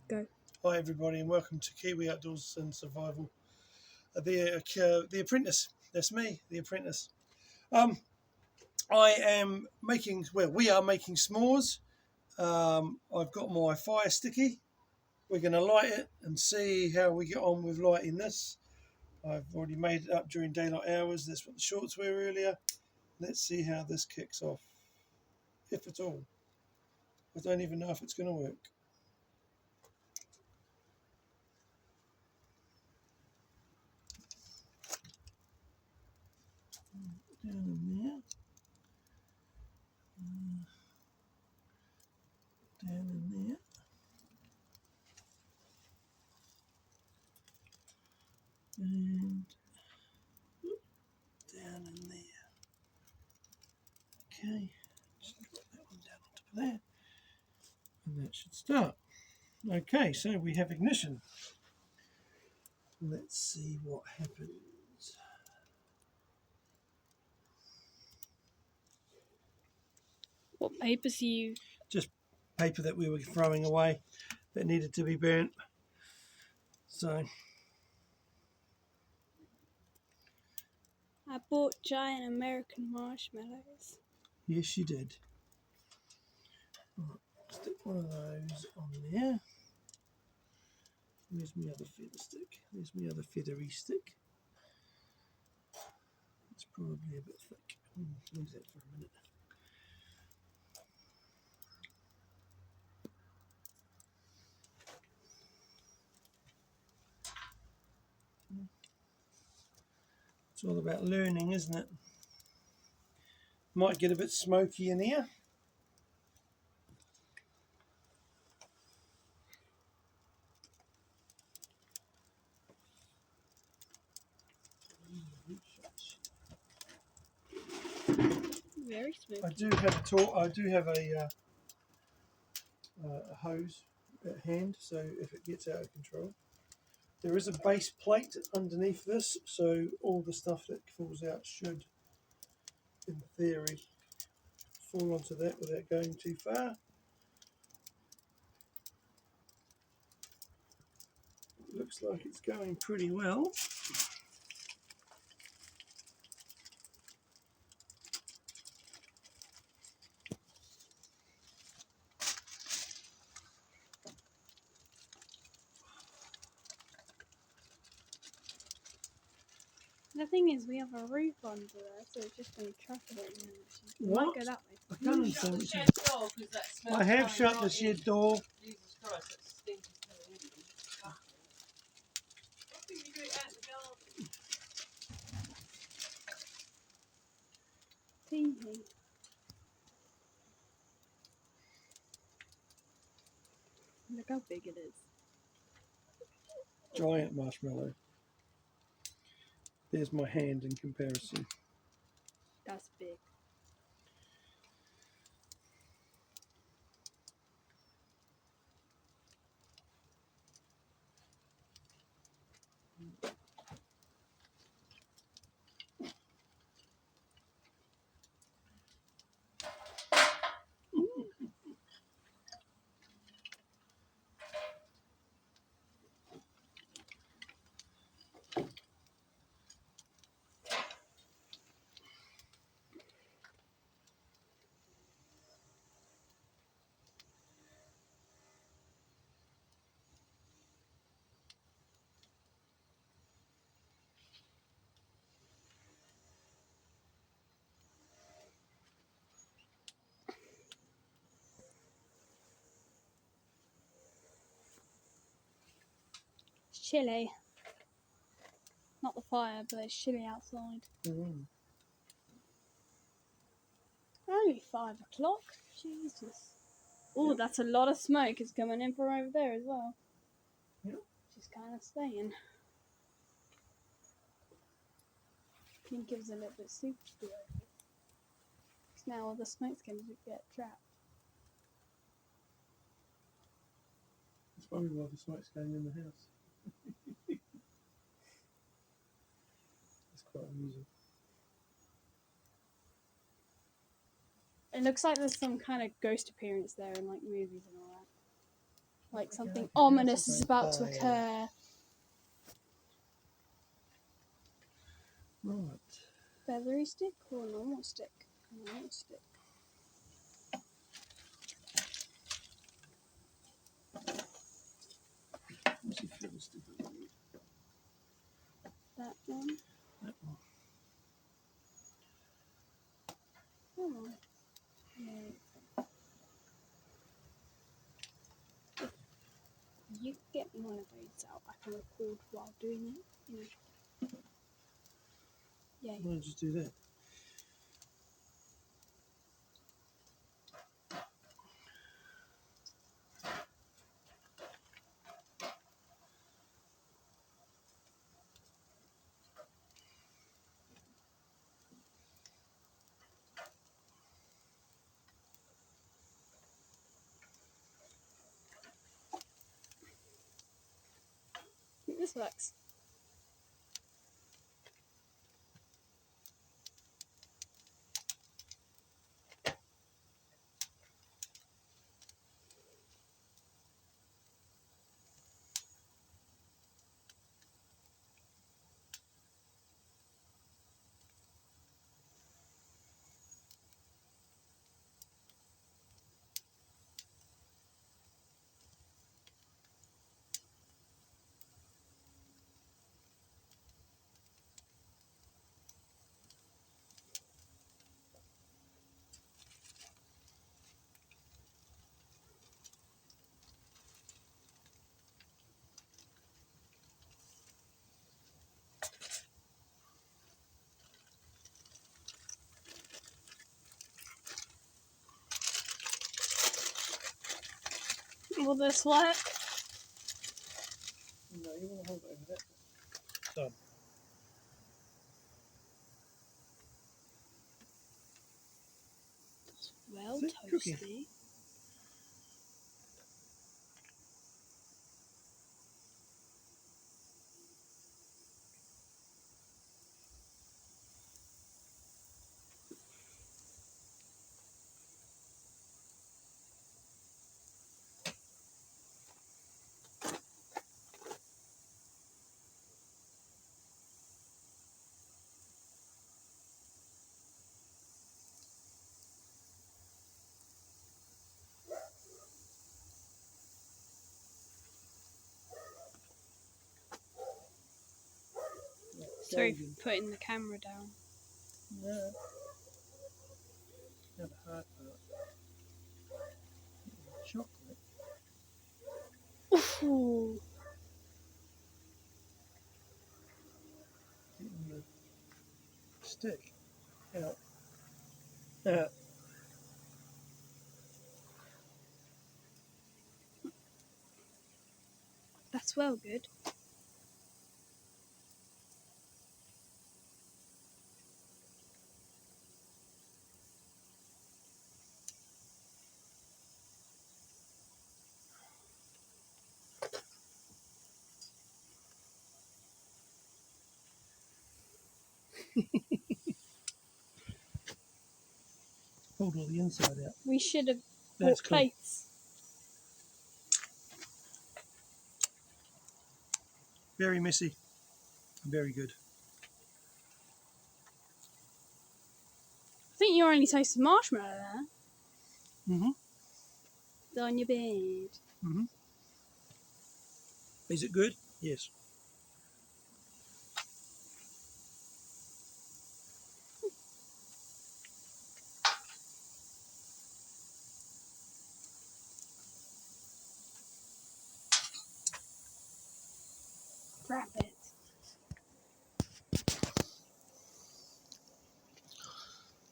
Go. Hi everybody and welcome to Kiwi Outdoors and Survival. The Apprentice. That's me, The Apprentice. I am making, we are making s'mores. I've got my fire sticky. We're going to light it and see how we get on with lighting this. I've already made it up during daylight hours. That's what the shorts were earlier. Let's see how this kicks off, if at all. I don't even know if it's going to work. Down in there. Down in there. And down in there. Okay, just drop that one down on top of there. And that should start. Okay, so we have ignition. Let's see what happens. What papers you? Just paper that we were throwing away that needed to be burnt. So, I bought giant American marshmallows. yes, you did. Right, stick one of those on there. Where's my other feather stick? There's my other feathery stick. It's probably a bit thick. Leave that for a minute. It's all about learning, isn't it? Might get a bit smoky in here. Very smoky. I do have a hose at hand, so if it gets out of control. There is a base plate underneath this, so all the stuff that falls out should, in theory, fall onto that without going too far. Looks like it's going pretty well. The thing is, we have a roof under there, so it's just going to trap it. And we What? might go that way. I can't understand what you I have shut the shed door. Jesus Christ, that's stinky smelling. I think you do it out in the garden. Teeny. Look how big it is. Giant marshmallow. There's my hand in comparison. That's big. It's chilly. Not the fire, but it's chilly outside. Only 5 o'clock. Jesus. Oh, Yep. that's a lot of smoke. It's coming in from over there as well. Yep. Just kind of staying. I think it was a little bit super still. Because now all the smoke's going to get trapped. That's probably why the smoke's going in the house. It's quite amusing. It looks like there's some kind of ghost appearance there in like movies and all that. Like something ominous is about to occur. Right. Feathery stick or normal stick? Normal stick. What's the feather stick that we need? That one. That one. Oh. Yeah. If you get one of those out, I can record while doing it. You know. Yeah. Why don't you just do that? I think this works. Will this work? No, you want to hold it over there. Done. Well, Is it cooking? toasty. Sorry Golden. for putting the camera down. No. Not the hard part. Chocolate. Ooh. Getting the stick out. Yeah. That's well good. Pulled all the inside out. We should have That's bought cool. plates. Very messy. Very good. I think you only tasted marshmallow there. Mm-hmm. It's on your bed. Mm-hmm. Is it good? Yes. Wrap it.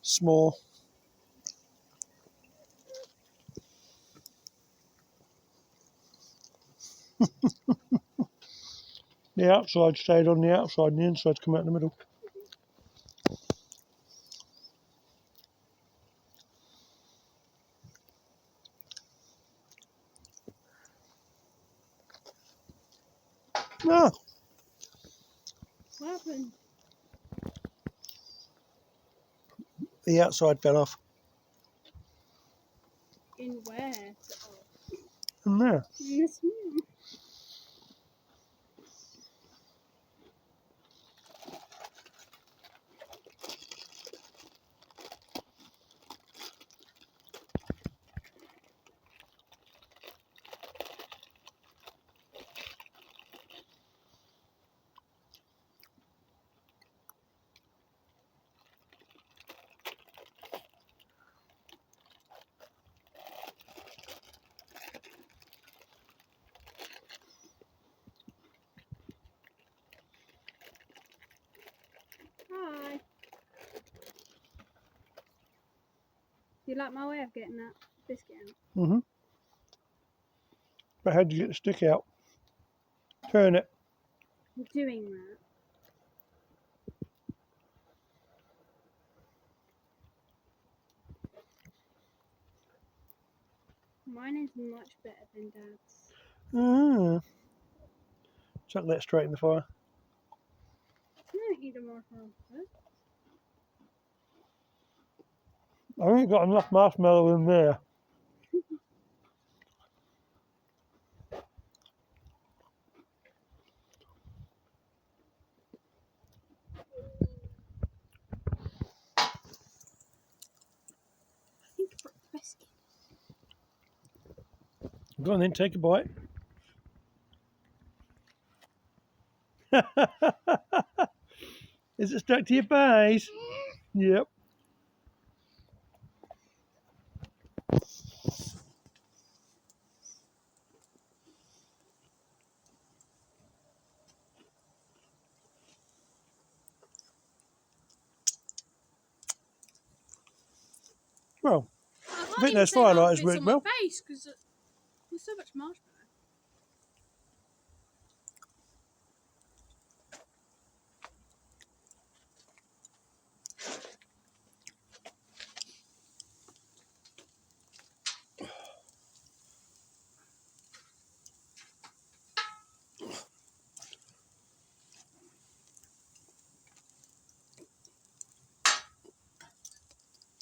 Small. The outside stayed on the outside and the inside's come out in the middle. Ah, What happened? the outside fell off. In where? Oh. in there. Yes, ma'am. Hi. Do you like my way of getting that biscuit out? Mm-hmm. But how do you get the stick out? Turn it. I'm doing that. Mine is much better than Dad's. Ah. Chuck that straight in the fire. I don't eat the marshmallow first. I ain't got enough marshmallow in there. I think I brought the biscuit. Go on then, take a bite. Is it stuck to your face? Yep. Well, I I think those firelighters worked on well. my face because there's so much marshmallow.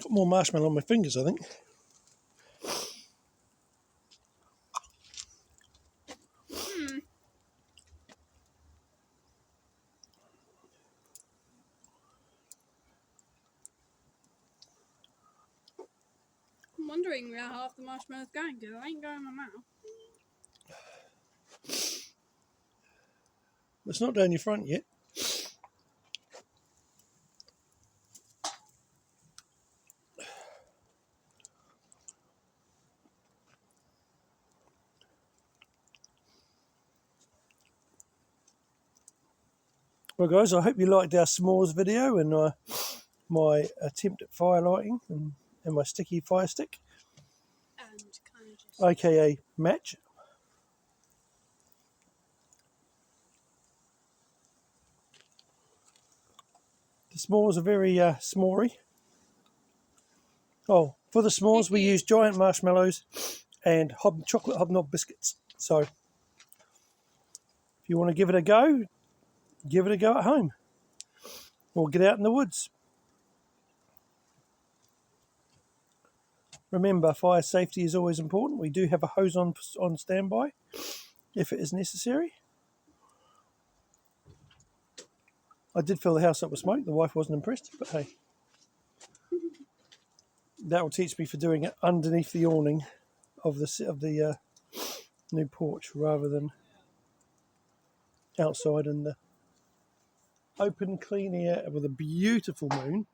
Got more marshmallow on my fingers, I think. I'm wondering where half the marshmallow's going because it ain't going in my mouth. It's not down your front yet. Well, guys, I hope you liked our s'mores video and my attempt at firelighting and my sticky fire stick, And kind of just. aka match. The s'mores are very s'mory. Oh, for the s'mores we use giant marshmallows and chocolate hobnob biscuits. So if you want to give it a go at home or get out in the woods. Remember, fire safety is always important. We do have a hose on standby if it is necessary. I did fill the house up with smoke. The wife wasn't impressed, but hey, that will teach me for doing it underneath the awning of the new porch rather than outside in the open, clean air with a beautiful moon.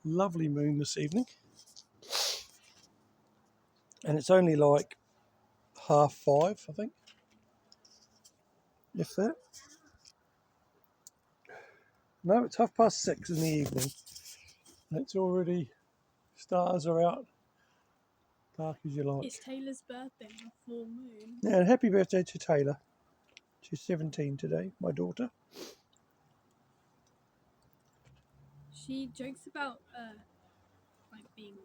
Lovely moon this evening. And it's only like 5:30, I think. If that. No, it's 6:30 in the evening. It's already, stars are out, dark as you like. It's Taylor's birthday on a full moon. Yeah, and happy birthday to Taylor. She's 17 today, my daughter. She jokes about like being